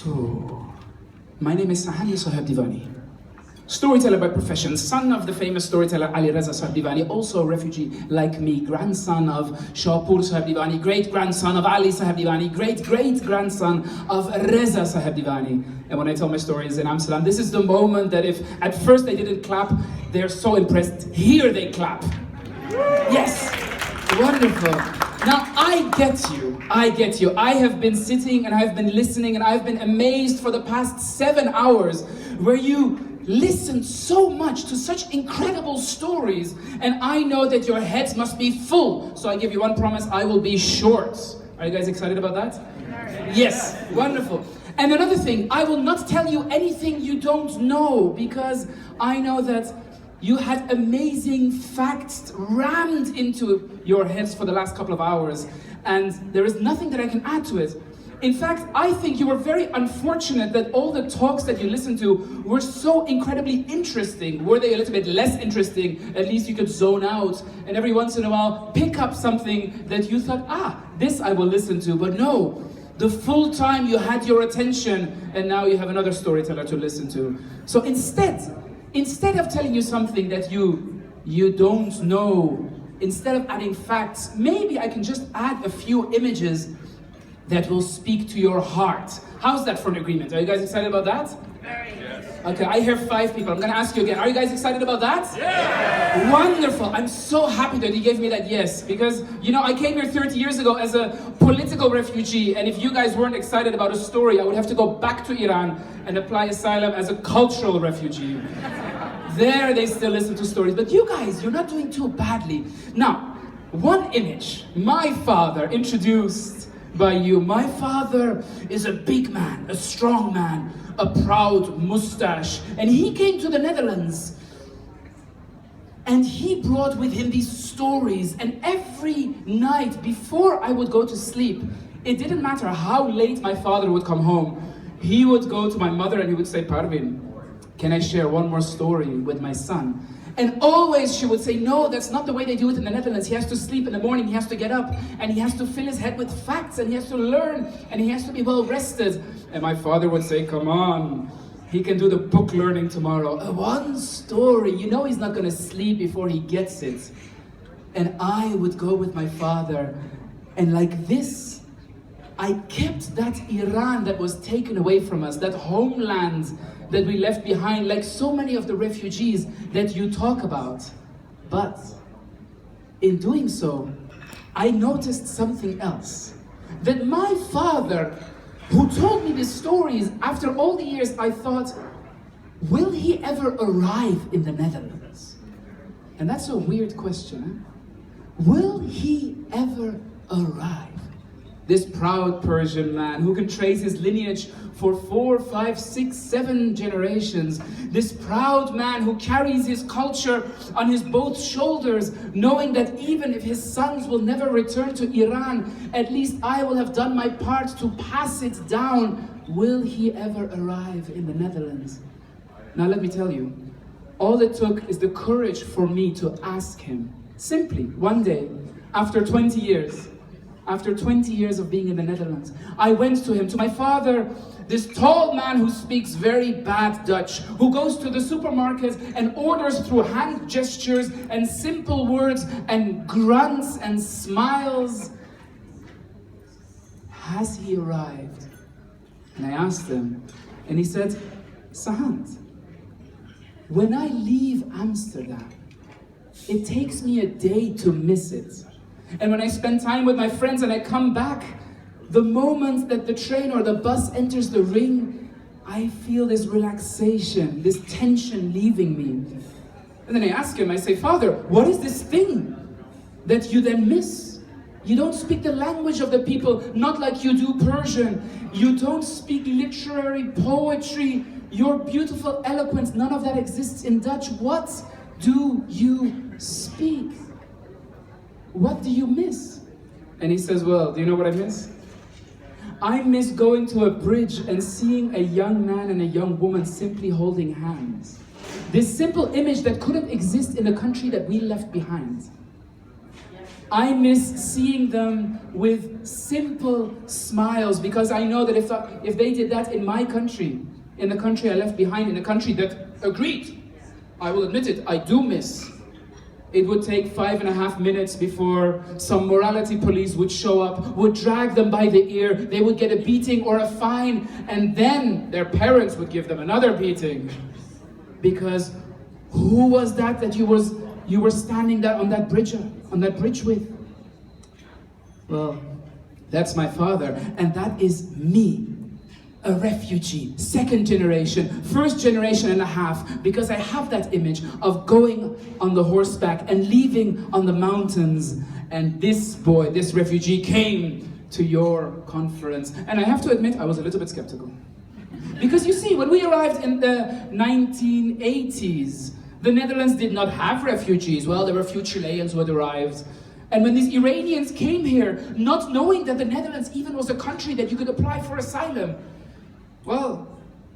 So, my name is Sahebdivani, storyteller by profession, son of the famous storyteller Ali Reza Sahebdivani, also a refugee like me, grandson of Shahpur Sahebdivani, great-grandson of Ali Sahebdivani, great-great-grandson of Reza Sahebdivani. And when I tell my stories in Amsterdam, this is the moment that if at first they didn't clap, they're so impressed, here they clap. Yes, wonderful. Now, I get you. I have been sitting and I've been listening and I've been amazed for the past 7 hours where you listened so much to such incredible stories, and I know that your heads must be full. So I give you one promise, I will be short. Are you guys excited about that? Yes, wonderful. And another thing, I will not tell you anything you don't know, because I know that you had amazing facts rammed into your heads for the last couple of hours, and there is nothing that I can add to it. In fact, I think you were very unfortunate that all the talks that you listened to were so incredibly interesting. Were they a little bit less interesting, at least you could zone out and every once in a while pick up something that you thought, this I will listen to. But no, the full time you had your attention, and now you have another storyteller to listen to. So instead of telling you something that you don't know, instead of adding facts, maybe I can just add a few images that will speak to your heart. How's that for an agreement? Are you guys excited about that? Very. Yes. Okay, I hear 5 people. I'm gonna ask you again. Are you guys excited about that? Yeah. Wonderful. I'm so happy that you gave me that yes, because I came here 30 years ago as a political refugee, and if you guys weren't excited about a story, I would have to go back to Iran and apply asylum as a cultural refugee. There they still listen to stories, but you guys, you're not doing too badly. Now, one image my father introduced by you. My father is a big man, a strong man, a proud mustache, and he came to the Netherlands and he brought with him these stories, and every night before I would go to sleep, it didn't matter how late my father would come home, he would go to my mother and he would say, Parvin, can I share one more story with my son? And always she would say, no, that's not the way they do it in the Netherlands. He has to sleep in the morning, he has to get up, and he has to fill his head with facts, and he has to learn, and he has to be well rested. And my father would say, come on, he can do the book learning tomorrow. One story, he's not going to sleep before he gets it. And I would go with my father, and like this, I kept that Iran that was taken away from us, that homeland that we left behind, like so many of the refugees that you talk about. But in doing so, I noticed something else. That my father, who told me these stories, after all the years, I thought, will he ever arrive in the Netherlands? And that's a weird question, huh? Will he ever arrive? This proud Persian man who can trace his lineage for 4, 5, 6, 7 generations. This proud man who carries his culture on his both shoulders, knowing that even if his sons will never return to Iran, at least I will have done my part to pass it down. Will he ever arrive in the Netherlands? Now let me tell you, all it took is the courage for me to ask him. Simply, one day, after 20 years of being in the Netherlands, I went to him, to my father, this tall man who speaks very bad Dutch, who goes to the supermarket and orders through hand gestures and simple words and grunts and smiles. Has he arrived? And I asked him, and he said, Sahand, when I leave Amsterdam, it takes me a day to miss it. And when I spend time with my friends and I come back, the moment that the train or the bus enters the ring, I feel this relaxation, this tension leaving me. And then I ask him, I say, Father, what is this thing that you then miss? You don't speak the language of the people, not like you do Persian. You don't speak literary poetry. Your beautiful eloquence, none of that exists in Dutch. What do you speak? What do you miss? And he says, well, do you know what I miss? I miss going to a bridge and seeing a young man and a young woman simply holding hands. This simple image that couldn't exist in the country that we left behind. I miss seeing them with simple smiles, because I know that if they did that in my country, in the country I left behind, in a country that agreed, I will admit it, I do miss. It would take 5.5 minutes before some morality police would show up, would drag them by the ear, they would get a beating or a fine, and then their parents would give them another beating. Because who was that you were standing there on that bridge with? Well, that's my father, and that is me. A refugee, second generation, first generation and a half, because I have that image of going on the horseback and leaving on the mountains. And this boy, this refugee, came to your conference. And I have to admit, I was a little bit skeptical. Because you see, when we arrived in the 1980s, the Netherlands did not have refugees. Well, there were a few Chileans who had arrived. And when these Iranians came here, not knowing that the Netherlands even was a country that you could apply for asylum, well,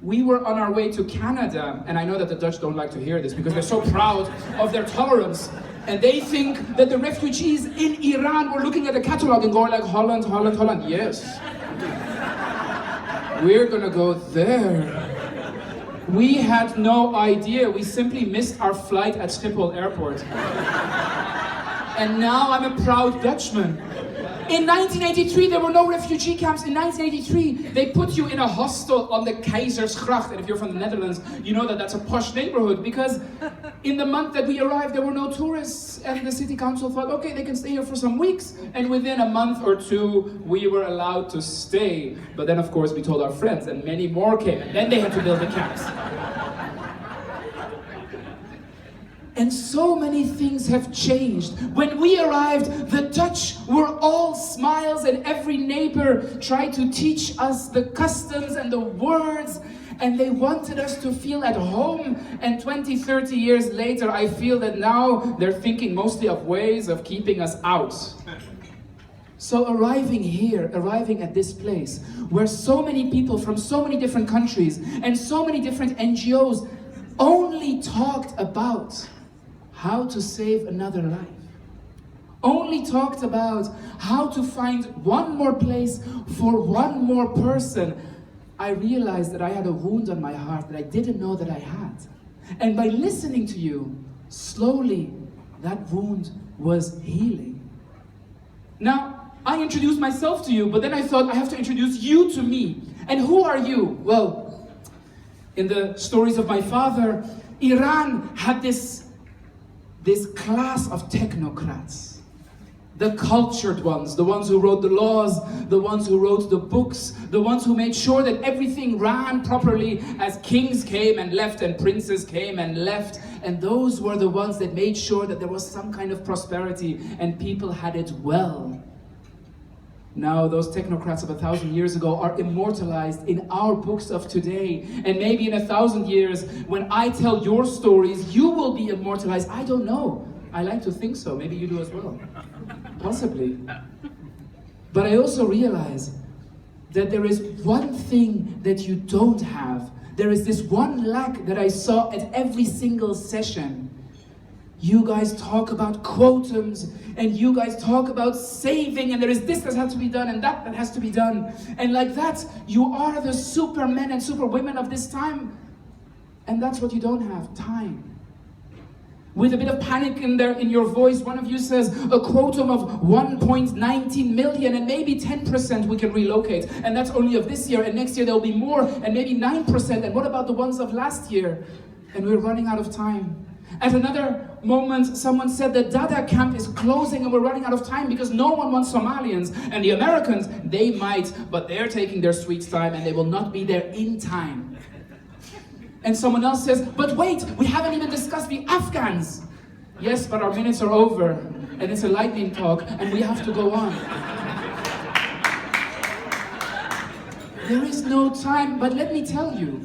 we were on our way to Canada, and I know that the Dutch don't like to hear this because they're so proud of their tolerance, and they think that the refugees in Iran were looking at the catalog and going like, Holland, Holland, Holland, yes. We're gonna go there. We had no idea, we simply missed our flight at Schiphol Airport. And now I'm a proud Dutchman. In 1983, there were no refugee camps. In 1983, they put you in a hostel on the Keizersgracht. And if you're from the Netherlands, you know that that's a posh neighborhood. Because in the month that we arrived, there were no tourists. And the city council thought, okay, they can stay here for some weeks. And within a month or two, we were allowed to stay. But then, of course, we told our friends, and many more came. And then they had to build the camps. And so many things have changed. When we arrived, the Dutch were all smiles, and every neighbor tried to teach us the customs and the words, and they wanted us to feel at home. And 20, 30 years later, I feel that now they're thinking mostly of ways of keeping us out. So arriving here, arriving at this place, where so many people from so many different countries and so many different NGOs only talked about how to save another life, only talked about how to find one more place for one more person, I realized that I had a wound on my heart that I didn't know that I had. And by listening to you, slowly that wound was healing. Now, I introduced myself to you, but then I thought I have to introduce you to me. And who are you? Well, in the stories of my father, Iran had this class of technocrats, the cultured ones, the ones who wrote the laws, the ones who wrote the books, the ones who made sure that everything ran properly as kings came and left and princes came and left. And those were the ones that made sure that there was some kind of prosperity and people had it well. Now those technocrats of 1,000 years ago are immortalized in our books of today. And maybe in 1,000 years, when I tell your stories, you will be immortalized. I don't know. I like to think so. Maybe you do as well. Possibly. But I also realize that there is one thing that you don't have. There is this one lack that I saw at every single session. You guys talk about quotums, and you guys talk about saving, and there is this that has to be done, and that has to be done. And like that, you are the supermen and superwomen of this time. And that's what you don't have, time. With a bit of panic in your voice, one of you says a quotum of 1.19 million, and maybe 10% we can relocate. And that's only of this year, and next year there'll be more, and maybe 9%. And what about the ones of last year? And we're running out of time. At another moment, someone said the Dada camp is closing and we're running out of time because no one wants Somalians. And the Americans, they might, but they're taking their sweet time and they will not be there in time. And someone else says, but wait, we haven't even discussed the Afghans. Yes, but our minutes are over and it's a lightning talk and we have to go on. There is no time, but let me tell you,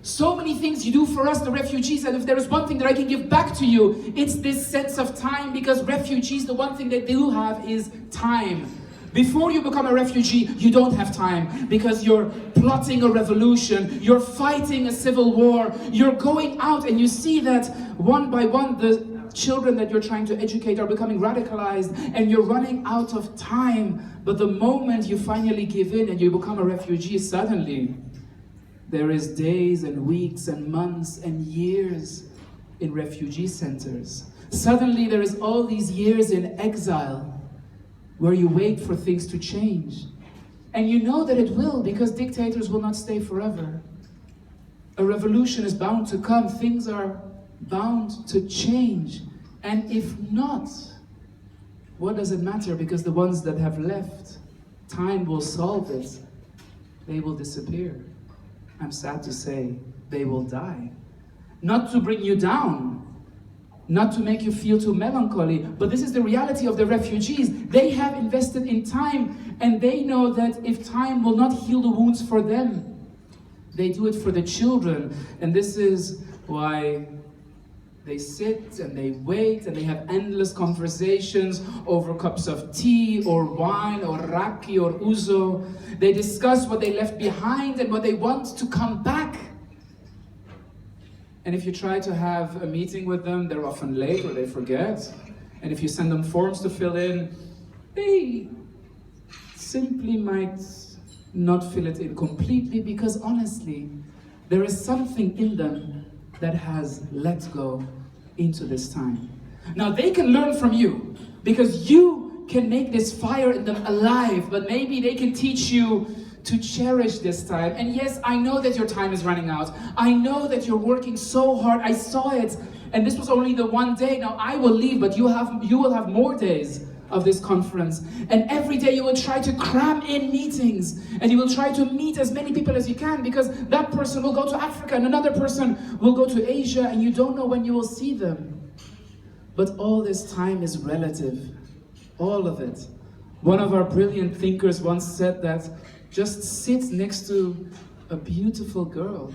so many things you do for us, the refugees, and if there is one thing that I can give back to you, it's this sense of time, because refugees, the one thing they do have is time. Before you become a refugee, you don't have time, because you're plotting a revolution, you're fighting a civil war, you're going out and you see that one by one, the children that you're trying to educate are becoming radicalized, and you're running out of time. But the moment you finally give in and you become a refugee, suddenly there is days and weeks and months and years in refugee centers. Suddenly there is all these years in exile where you wait for things to change. And you know that it will, because dictators will not stay forever. A revolution is bound to come. Things are bound to change. And if not, what does it matter? Because the ones that have left, time will solve it. They will disappear. I'm sad to say, they will die. Not to bring you down, not to make you feel too melancholy, but this is the reality of the refugees. They have invested in time, and they know that if time will not heal the wounds for them, they do it for the children. And this is why they sit and they wait and they have endless conversations over cups of tea or wine or raki or ouzo. They discuss what they left behind and what they want to come back. And if you try to have a meeting with them, they're often late or they forget. And if you send them forms to fill in, they simply might not fill it in completely, because honestly, there is something in them that has let go into this time. Now they can learn from you, because you can make this fire in them alive, but maybe they can teach you to cherish this time. And yes, I know that your time is running out. I know that you're working so hard. I saw it, and this was only the one day. Now I will leave, but you will have more days of this conference. And every day you will try to cram in meetings, and you will try to meet as many people as you can, because that person will go to Africa and another person will go to Asia, and you don't know when you will see them. But all this time is relative, all of it. One of our brilliant thinkers once said that just sit next to a beautiful girl,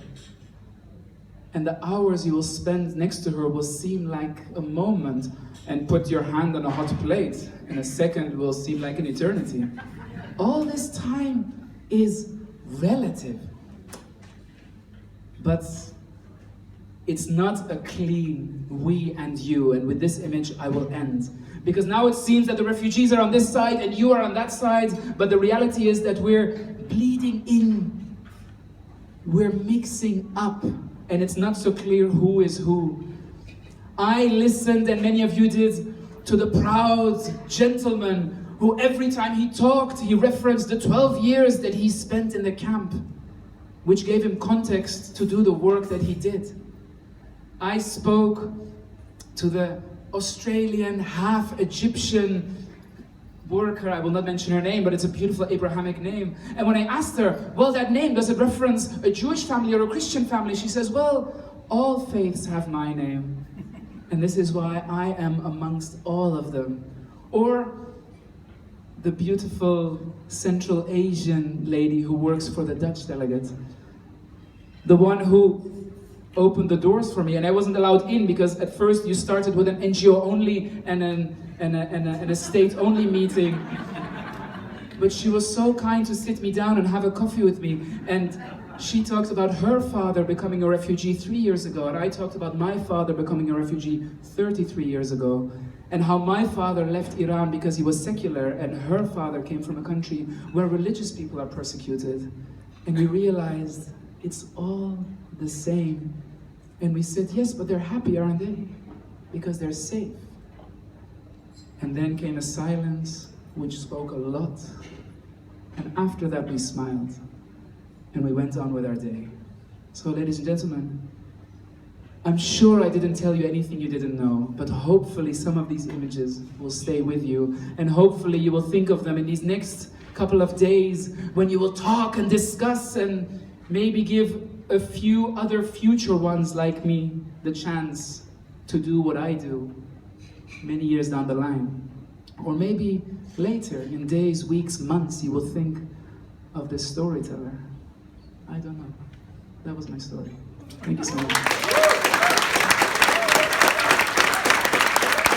and the hours you will spend next to her will seem like a moment, and put your hand on a hot plate, and a second will seem like an eternity. All this time is relative. But it's not a clean we and you, and with this image I will end. Because now it seems that the refugees are on this side and you are on that side, but the reality is that we're bleeding in. We're mixing up, and it's not so clear who is who. I listened, and many of you did, to the proud gentleman who every time he talked, he referenced the 12 years that he spent in the camp, which gave him context to do the work that he did. I spoke to the Australian, half Egyptian worker, I will not mention her name, but it's a beautiful Abrahamic name. And when I asked her, well, that name, does it reference a Jewish family or a Christian family? She says, well, all faiths have my name. And this is why I am amongst all of them. Or the beautiful Central Asian lady who works for the Dutch delegate. The one who opened the doors for me, and I wasn't allowed in because at first you started with an NGO only and a state only meeting. But she was so kind to sit me down and have a coffee with me. And she talked about her father becoming a refugee 3 years ago, and I talked about my father becoming a refugee 33 years ago, and how my father left Iran because he was secular, and her father came from a country where religious people are persecuted. And we realized it's all the same. And we said, yes, but they're happy, aren't they? Because they're safe. And then came a silence which spoke a lot. And after that we smiled. And we went on with our day. So ladies and gentlemen, I'm sure I didn't tell you anything you didn't know, but hopefully some of these images will stay with you, and hopefully you will think of them in these next couple of days when you will talk and discuss and maybe give a few other future ones like me the chance to do what I do many years down the line. Or maybe later, in days, weeks, months, you will think of this storyteller. I don't know. That was my story. Thank you so much.